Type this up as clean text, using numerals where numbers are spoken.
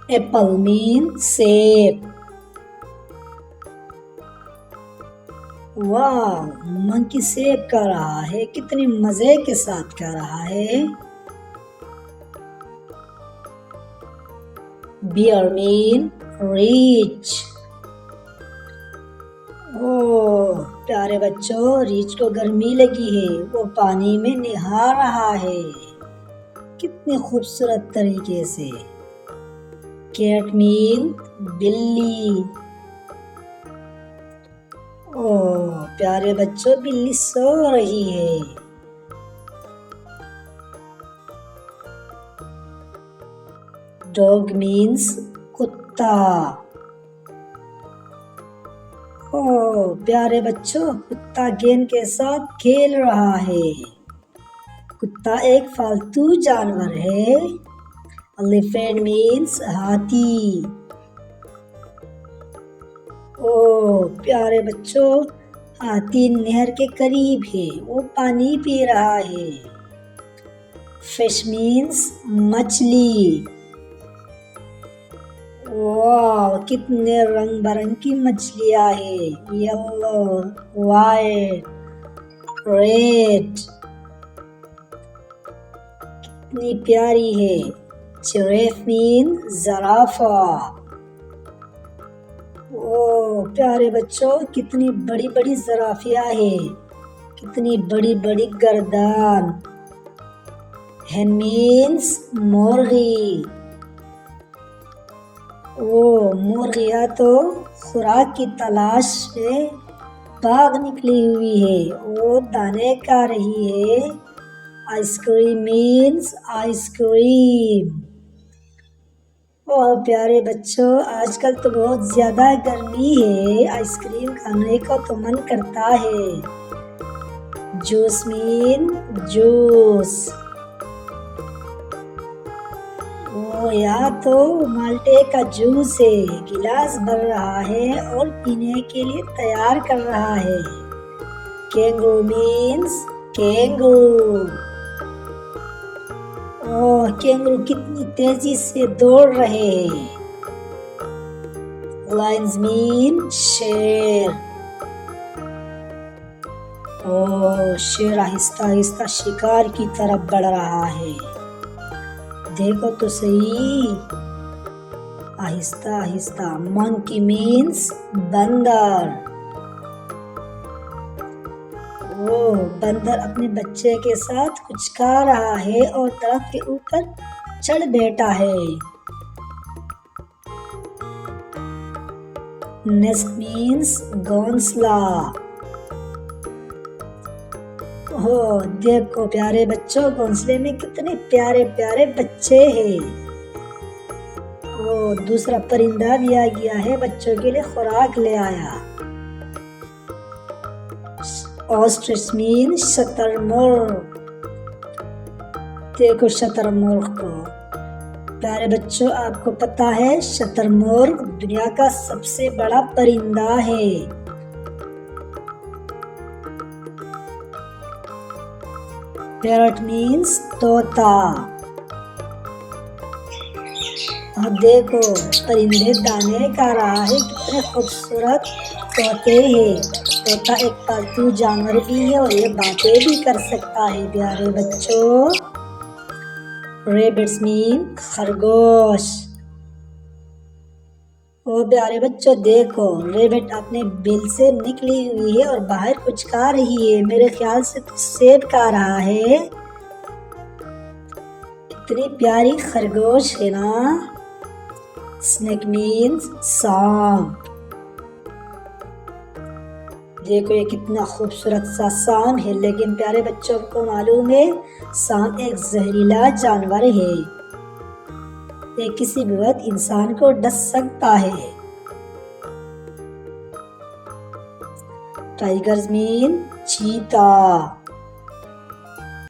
Apple mean सेब। वाह, monkey सेब खा रहा है, कितने मजे के साथ खा रहा है। Beer mean reach. ओह प्यारे बच्चों, रीच को गर्मी लगी है, वो पानी में नहा रहा है कितने खूबसूरत तरीके से। कैट मीन बिल्ली। ओह प्यारे बच्चों, बिल्ली सो रही है। डॉग मीन्स कुत्ता। ओह प्यारे बच्चों, कुत्ता गेंद के साथ खेल रहा है। कुत्ता एक पालतू जानवर है। एलिफेंट मीन्स हाथी। ओह प्यारे बच्चों, हाथी नहर के करीब है, वो पानी पी रहा है। फिश मीन्स मछली। वाह, कितने रंग बिरंगी मछलियां है, येलो, वाइट, रेड, कितनी प्यारी है। Giraffe mean ज़राफ़ा। ओ प्यारे बच्चों, कितनी बड़ी बड़ी ज़राफ़ियाँ है, कितनी बड़ी बड़ी गर्दन। hen मीन्स मुर्गी। ओ मुर्गियाँ तो खुराक की तलाश में भाग निकली हुई है, वो दाने खा रही है। Ice cream means ice cream. और प्यारे बच्चों, आजकल तो बहुत ज्यादा गर्मी है, आइसक्रीम खाने को तो मन करता है। Juice mean juice. ओ यहाँ तो माल्टे का जूस है, गिलास भर रहा है और पीने के लिए तैयार कर रहा है। Kangaroo means kangaroo. ओह कैंगरू कितनी तेजी से दौड़ रहे हैं। लायंस मीन शेर। ओह शेर आहिस्ता आहिस्ता शिकार की तरफ बढ़ रहा है, देखो तो सही, आहिस्ता आहिस्ता। मंकी मीन्स बंदर। वो बंदर अपने बच्चे के साथ कुछ खा रहा है और दरख्त के ऊपर चढ़ बैठा है। नेस्ट मीन्स घोंसला। हो देखो प्यारे बच्चों, घोंसले में कितने प्यारे प्यारे बच्चे हैं। वो दूसरा परिंदा भी आ गया है, बच्चों के लिए खुराक ले आया। ऑस्ट्रिच मीन शतरमुर्ग। देखो शतरमुर्ग को। प्यारे बच्चों, आपको पता है शतरमुर्ग दुनिया का सबसे बड़ा परिंदा है। पैरट मीन्स तोता। और देखो परिंदे दाने खा रहा है, कितने खूबसूरत तोते हैं। तोता एक पालतू जानवर भी है और ये बातें भी कर सकता है। प्यारे बच्चों, रैबिट्स मीन खरगोश। ओ प्यारे बच्चों, देखो रैबिट अपने बिल से निकली हुई है और बाहर कुछ खा रही है, मेरे ख्याल से तो सेब खा रहा है। कितनी प्यारी खरगोश है ना। स्नेक मीन्स सांप। देखो ये कितना खूबसूरत सा सांप है, लेकिन प्यारे बच्चों को मालूम है सांप एक जहरीला जानवर है, ये किसी भी वक्त इंसान को डस सकता है। टाइगर्स मीन चीता।